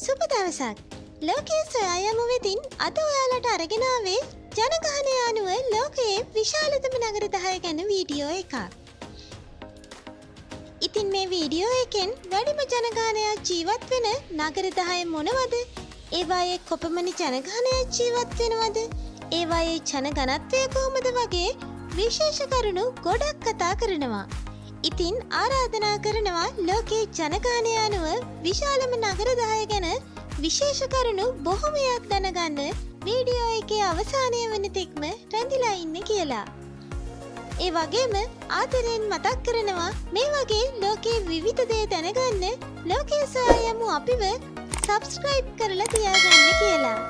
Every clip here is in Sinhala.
සුබ දවසක්. ලෝකයේ සොයා යමු වෙතින් අද ඔයාලට අරගෙන ආවේ ජනගහනය අනුව ලෝකයේ විශාලතම නගර 10 ගැන වීඩියෝ එකක්. ඉතින් මේ වීඩියෝ එකෙන් වැඩිම ජනගහනයක් ජීවත් වෙන නගර 10 මොනවද? ඒවායේ කොපමණ ජනගහනයක් ජීවත් වෙනවද? ඒවායේ ජනගණත්වය කොහොමද වගේ විශේෂ කරුණු ගොඩක් කතා කරනවා. ඉතින් ආරාධනා කරනවා ලෝකයේ ජනගහනය අනුව විශාලම නගර 10 ගැන විශේෂ කරුණු බොහොමයක් දැනගන්න වීඩියෝ එකේ අවසානය වන තෙක්ම රැඳිලා ඉන්න කියලා. ඒ වගේම ආදරයෙන් මතක් කරනවා මේ වගේ ලෝකයේ විවිධ දේ දැනගන්න ලෝකයේ සොයා යමු අපිව සබ්ස්ක්‍රයිබ් කරලා තියාගන්න කියලා.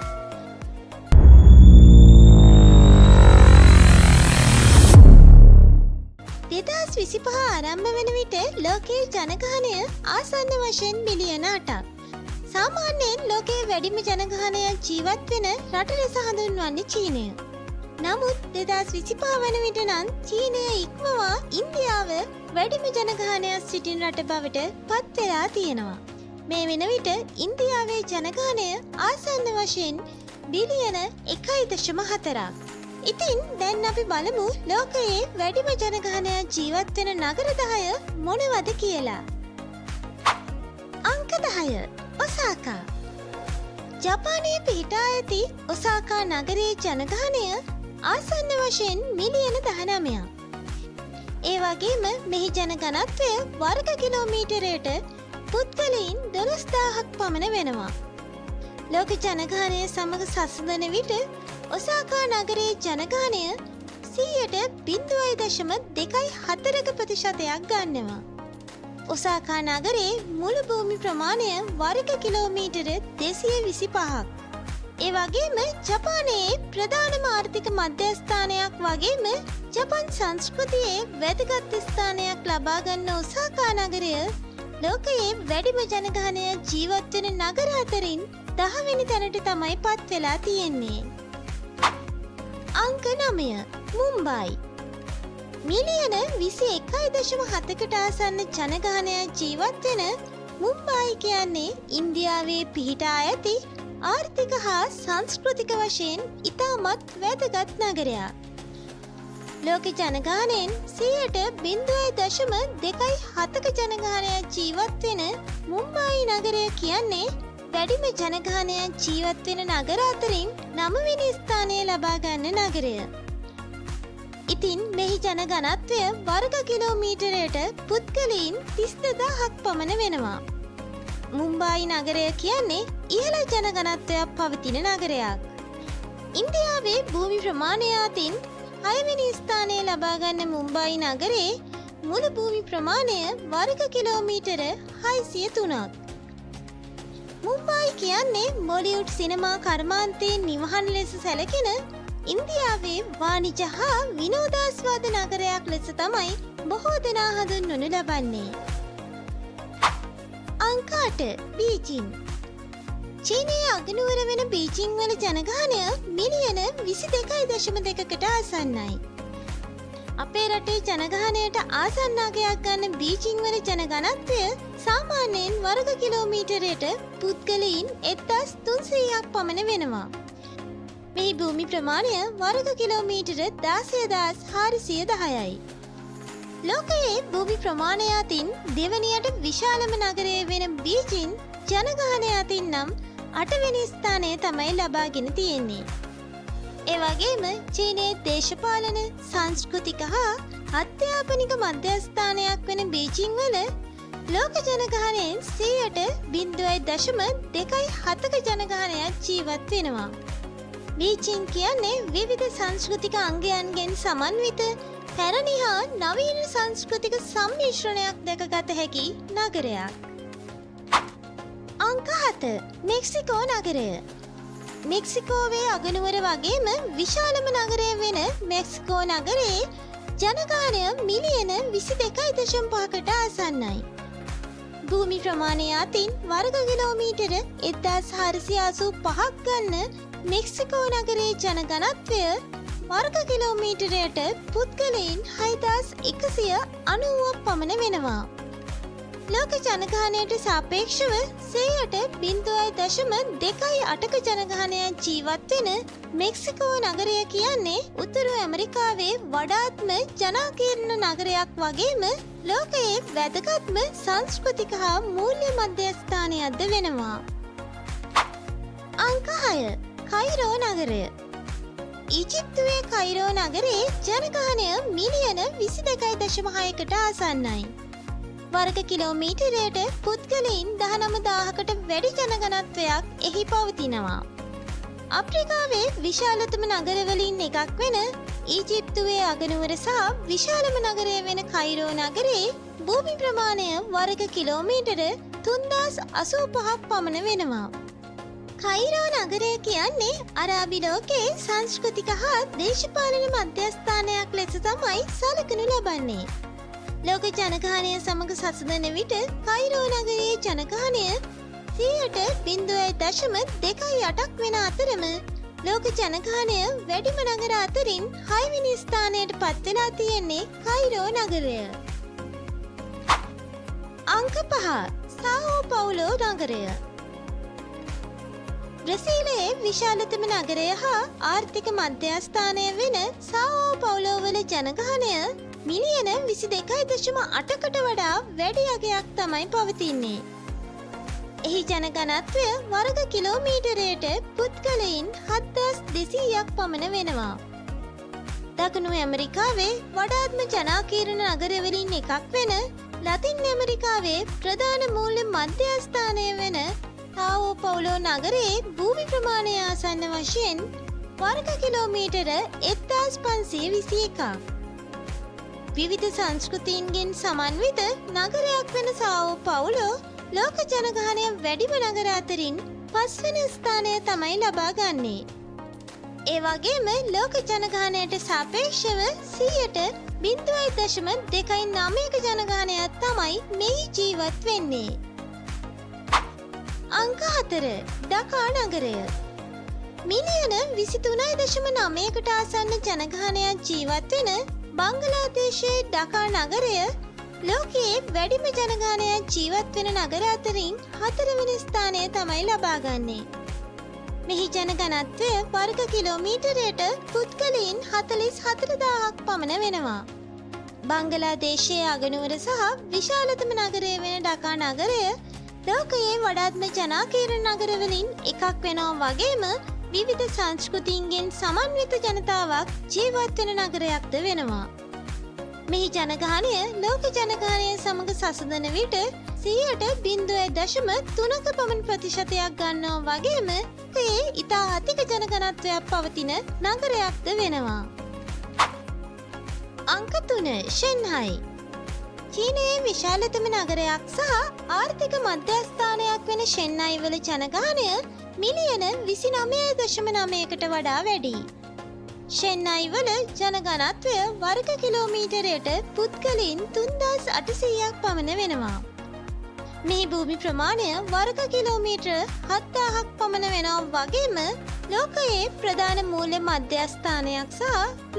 2025 ආරම්භ වන විට ලෝකයේ ජනගහනය ආසන්න වශයෙන් මිලියන 8ක්. සාමාන්‍යයෙන් ලෝකයේ වැඩිම ජනගහනයක් ජීවත් වෙන රට ලෙස හඳුන්වන්නේ චීනය. නමුත් 2025 වන විට නම් චීනය ඉක්මවා ඉන්දියාව වැඩිම ජනගහනයක් සිටින රට බවට පත් වෙලා තියෙනවා. මේ වෙන විට ඉන්දියාවේ ජනගහනය ආසන්න වශයෙන් බිලියන 1.4ක්. ඉතින් දැන් අපි බලමු ලෝකයේ වැඩිම ජනගහනයක් ජීවත් වෙන නගර 10 මොනවද කියලා. අංක 10. ඔසාකා. ජපානයේ පිහිටා ඇති ඔසාකා නගරයේ ජනගහනය ආසන්න වශයෙන් මිලියන 19ක්. ඒ වගේම මෙහි ජනගණත්වය වර්ග කිලෝමීටරයට පුද්ගලයන් 12000ක් පමණ වෙනවා. ලෝක ජනගහනය සමග සසඳන විට ඔසාකා නගරයේ ජනගහනය 0.2.24% ගන්නවා. ඔසාකා නගරයේ මුළු භූමි ප්‍රමාණය වර්ග කිලෝමීටර 225ක්. ඒ වගේම ජපානයේ ප්‍රධානම ආර්ථික මධ්‍යස්ථානයක් වගේම ජපන් සංස්කෘතියේ වැදගත් ස්ථානයක් ලබා ගන්න ඔසාකා නගරය ලෝකයේ වැඩිම ජනගහනය ජීවත් වෙන නගර අතරින් 10 වෙනි තැනට තමයි පත් වෙලා තියෙන්නේ. අංක 9. මුම්බයි. මිලියන 21.7කට ආසන්න ජනගහනයක් ජීවත් වෙන මුම්බයි කියන්නේ ඉන්දියාවේ පිහිටා ඇති ආර්ථික හා සංස්කෘතික වශයෙන් ඉතාමත් වැදගත් නගරයක්. ලෝක ජනගහනයෙන් 0.2.7ක ජනගහනයක් ජීවත් වෙන මුම්බයි නගරය කියන්නේ වැඩිම ජනගහනයක් ජීවත් වෙන නගර අතරින් 9 වෙනි ස්ථානය ලබා ගන්න නගරය. ඉතින් මෙහි ජනගණත්වය වර්ග කිලෝමීටරයට පුද්ගලයන් 32000ක් පමණ වෙනවා. මුම්බයි නගරය කියන්නේ ඉහළ ජනගණත්වයක් පවතින නගරයක්. ඉන්දියාවේ භූමි ප්‍රමාණය අතින් 6 වෙනි ස්ථානය ලබා ගන්න මුම්බයි නගරයේ මුළු භූමි ප්‍රමාණය වර්ග කිලෝමීටර 603ක්. මුම්බයි කියන්නේ මොලිවුඩ් සිනමා කර්මාන්තයෙන් නිවහන ලෙස සැලකෙන ඉන්දියාවේ වාණිජ හා විනෝදාස්වාද නගරයක් ලෙස තමයි බොහෝ දෙනා හඳුන්වනු ලබන්නේ. අංක 8. බීජිං. චීනයේ අගනුවර වෙන බීජිං වල ජනගහනය මිලියන 22.2කට ආසන්නයි. අපේ රටේ ජනගහනයට ආසන්න අගයක් ගන්න බීජිං වල ජනගණත්වය සාමාන්‍යයෙන් වර්ග කිලෝමීටරයට පුද්ගලයන් 1300ක් පමණ වෙනවා. මෙහි භූමි ප්‍රමාණය වර්ග කිලෝමීටර 16410යි. ලෝකයේ භූමි ප්‍රමාණය අතින් දෙවැනියට විශාලම නගරය වෙන බීජිං ජනගහනය අතින් නම් 8 වෙනි ස්ථානය තමයි ලබාගෙන තියෙන්නේ. ඒ වගේම චීනයේ දේශපාලන, සංස්කෘතික හා අධ්‍යාපනික මධ්‍යස්ථානයක් වෙන බීජිං වල ලෝක ජනගහනයෙන් 0.2.7ක ජනගහනයක් ජීවත් වෙනවා. බීජිං කියන්නේ විවිධ සංස්කෘතික අංගයන්ගෙන් සමන්විත පැරණි හා නවීන සංස්කෘතික සම්මිශ්‍රණයක් දැකගත හැකි නගරයක්. අංක 7. මෙක්සිකෝ නගරය. මෙක්සිකෝවේ අගනුවර වගේම විශාලම නගරය වෙන මෙක්සිකෝ නගරයේ ජනගහනය මිලියන 22.5කට ආසන්නයි. භූමි ප්‍රමාණය අතින් වර්ග කිලෝමීටර 1485ක් ගන්න මෙක්සිකෝ නගරයේ ජනගණත්වය වර්ග කිලෝමීටරයට පුද්ගලයන් 6190ක් පමණ වෙනවා. ලෝක ජනගහනයට සාපේක්ෂව 0.2.8ක ජනගහනයක් ජීවත් වෙන මෙක්සිකෝ නගරය කියන්නේ උතුරු ඇමරිකාවේ වඩාත්ම ජනාකීර්ණ නගරයක් වගේම ලෝකයේ වැදගත්ම සංස්කෘතික හා මූල්‍ය මධ්‍යස්ථානයක්ද වෙනවා. අංක 6. කයිරෝ නගරය. ඊජිප්තුවේ කයිරෝ නගරයේ ජනගහනය මිලියන 22.6කට ආසන්නයි. වර්ග කිලෝමීටරයට පුද්ගලයින් 19,000කට වැඩි ජනගණත්වයක් එහි පවතිනවා. අප්‍රිකාවේ විශාලතම නගරවලින් එකක් වෙන ඊජිප්තුවේ අගනුවර සහ විශාලම නගරය වෙන කයිරෝ නගරයේ භූමි ප්‍රමාණය වර්ග කිලෝමීටර 3085ක් පමණ වෙනවා. කයිරෝ නගරය කියන්නේ අරාබි ලෝකයේ සංස්කෘතික හා දේශපාලන මධ්‍යස්ථානයක් ලෙස තමයි සැලකනු ලබන්නේ. ලෝක ජනගහනය සමග සසඳන විට කයිරෝ නගරයේ ජනගහනය 0.2.8ක් වෙන අතරම ලෝක ජනගහනය වැඩිම නගර අතරින් 6 වෙනි ස්ථානයට පත් වෙලා තියෙන්නේ කයිරෝ නගරය. අංක 5. සාවෝ පවුලෝ නගරය. බ්‍රසීලයේ විශාලතම නගරය හා ආර්ථික මධ්‍යස්ථානය වෙන සාවෝ පවුලෝ වල ජනගහනය මිලියන 22.8කට වඩා වැඩි අගයක් තමයි පවතින්නේ. එහි ජනගණත්වය වර්ග කිලෝමීටරයට පුද්ගලයින් 7,200ක් පමණ වෙනවා. දකුණු ඇමරිකාවේ වඩාත්ම ජනාකීර්ණ නගරවලින් එකක් වෙන ලතින් ඇමරිකාවේ ප්‍රධාන මූල්‍ය මධ්‍යස්ථානය වෙන සාවෝ පවුලෝ නගරයේ භූමි ප්‍රමාණය ආසන්න වශයෙන් වර්ග කිලෝමීටර 1,521ක්. විවිධ සංස්කෘතීන්ගෙන් සමන්විත නගරයක් වෙන සාවෝ පවුලෝ ලෝක ජනගහනය වැඩිම නගර අතරින් 5 වෙනි ස්ථානය තමයි ලබා ගන්නේ. ඒ වගේම ලෝක ජනගහනයට සාපේක්ෂව 0.2.9ක ජනගහනයක් තමයි මෙහි ජීවත් වෙන්නේ. අංක 4. ඩකා නගරය. මිලියන 23.9කට ආසන්න ජනගහනයක් ජීවත් වෙන බංගලාදේශයේ ඩකා නගරය ලෝකයේ වැඩිම ජනගහනයක් ජීවත් වෙන නගර අතරින් 4 වෙනි ස්ථානය තමයි ලබා ගන්නේ. මෙහි ජනගණත්වය වර්ග කිලෝමීටරයට පුද්ගලයින් 44,000ක් පමණ වෙනවා. බංගලාදේශයේ අගනුවර සහ විශාලතම නගරය වෙන ඩකා නගරය ලෝකයේ වඩාත්ම ජනාකීර්ණ නගරවලින් එකක් වෙනවා වගේම විවිධ සංස්කෘතීන්ගෙන් සමන්විත ජනතාවක් ජීවත් වෙන නගරයක්ද වෙනවා. මෙහි ජනගහනය ලෝක ජනගහනය සමග සසඳන විට 0.3ක පමණ ප්‍රතිශතයක් ගන්නවා වගේම ඒ ඉතා අධික ජනගණත්වයක් පවතින නගරයක්ද වෙනවා. අංක 3. ෂෙන්හයි. චීනයේ විශාලතම නගරයක් සහ ආර්ථික මධ්‍යස්ථානයක් වෙන ෂෙන්හයි වල ජනගහනය මිලියන 29.9කට වඩා වැඩි. ෂෙන්හයි වල ජනගණත්වය වර්ග කිලෝමීටරයට පුද්ගලයින් 3,800ක් පමණ වෙනවා. මේ භූමි ප්‍රමාණය වර්ග කිලෝමීටර 7,000ක් පමණ වෙනවා වගේම ලෝකයේ ප්‍රධාන මූල්‍ය මධ්‍යස්ථානයක් සහ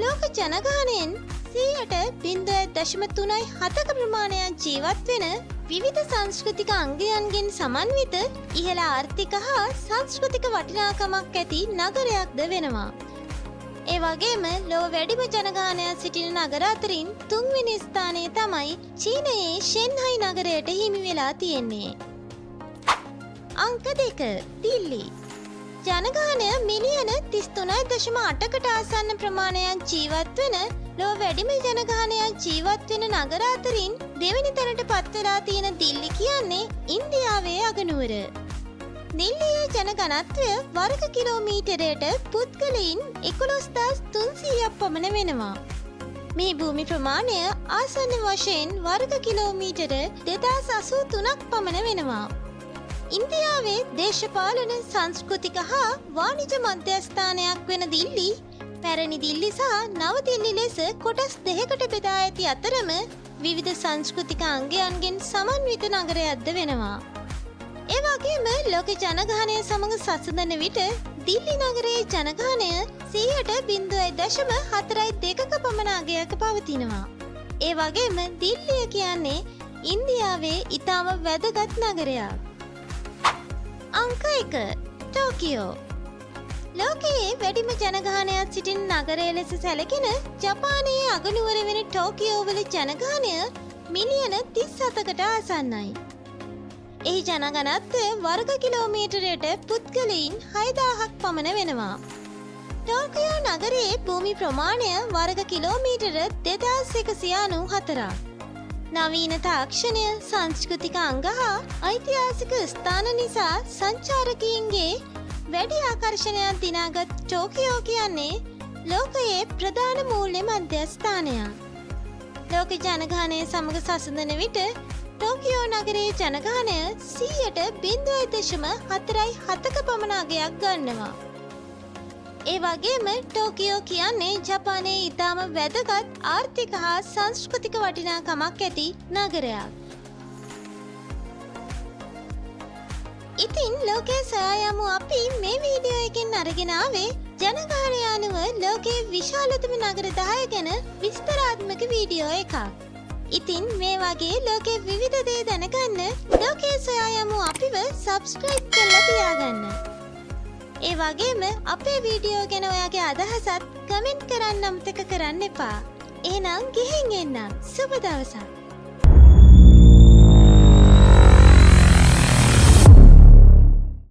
ලෝක ජනගහනයෙන් 0.3.7ක ප්‍රමාණයක් ජීවත් වෙන විවිධ සංස්කෘතික අංගයන්ගෙන් සමන්විත ඉහළ ආර්ථික හා සංස්කෘතික වටිනාකමක් ඇති නගරයක්ද වෙනවා. ඒ වගේම ලොව වැඩිම ජනගහනයක් සිටින නගර අතරින් 3 වෙනි ස්ථානය තමයි චීනයේ ෂෙන්හයි නගරයට හිමි වෙලා තියෙන්නේ. අංක 2. දිල්ලි. ජනගහනය මිලියන 33.8කට ආසන්න ප්‍රමාණයක් ජීවත් වෙන ලොව වැඩිම ජනගහනයක් ජීවත් වෙන නගර අතරින් දෙවෙනි තැනට පත් වෙලා තියෙන දිල්ලි කියන්නේ ඉන්දියාවේ අගනුවර. දිල්ලියේ ජනගණත්වය වර්ග කිලෝමීටරයට පුද්ගලයින් 11,300ක් පමණ වෙනවා. මේ භූමි ප්‍රමාණය ආසන්න වශයෙන් වර්ග කිලෝමීටර 2,083ක් පමණ වෙනවා. ඉන්දියාවේ දේශපාලන සංස්කෘතික හා වාණිජ මධ්‍යස්ථානයක් වෙන දිල්ලි පැරණි දිල්ලි සහ නව දිල්ලි ලෙස කොටස් දෙකකට බෙදා ඇති අතරම විවිධ සංස්කෘතික අංගයන්ගෙන් සමන්විත නගරයක්ද වෙනවා. ඒ වගේම ලෝක ජනගහනය සමග සසඳන විට දිල්ලි නගරයේ ජනගහනය 0.4.2ක පමණ අගයක පවතිනවා. ඒ වගේම දිල්ලිය කියන්නේ ඉන්දියාවේ ඉතාම වැදගත් නගරයක්. අංක 1 ටෝකියෝ. ලෝකයේ වැඩිම ජනගහනයක් සිටින නගරය ලෙස සැලකෙන ජපානයේ අගනුවර වෙන ටෝකියෝ වල ජනගහනය මිලියන 37කට ආසන්නයි. එහි ජනගනත්වය වර්ග කිලෝමීටරයට පුද්ගලයින් 6000ක් පමණ වෙනවා. ටෝකියෝ නගරයේ භූමි ප්‍රමාණය වර්ග කිලෝමීටර 2194ක්. නවීන තාක්ෂණය, සංස්කෘතික අංග හා ඓතිහාසික ස්ථාන නිසා සංචාරකයින්ගේ වැඩි ආකර්ෂණයක් දිනාගත් ටෝකියෝ කියන්නේ ලෝකයේ ප්‍රධාන මූල්‍ය මධ්‍යස්ථානයක්. ලෝක ජනගහනය සමග සසඳන විට ටෝකියෝ නගරයේ ජනගහනය 0.04ක පමණ අගයක් ගන්නවා. ඒ වගේම ටෝකියෝ කියන්නේ ජපානයේ ඉතාම වැදගත් ආර්ථික හා සංස්කෘතික වටිනාකමක් ඇති නගරයක්. ඉතින් ලෝකයේ සොයා යමු අපි මේ වීඩියෝ එකෙන් අරගෙන ආවේ ජනගහනය අනුව ලෝකයේ විශාලතම නගර 10 ගැන විස්තරාත්මක වීඩියෝ එකක්. ඉතින් මේ වගේ ලෝකයේ විවිධ දේ දැනගන්න ලෝකයේ සොයා යමු අපිව සබ්ස්ක්‍රයිබ් කරලා තියාගන්න. ඒ වගේම අපේ වීඩියෝ ගැන ඔයාගේ අදහසත් කමෙන්ට් කරන්න අමතක කරන්න එපා. එහෙනම් ගිහින් එන්නම්. සුබ දවසක්.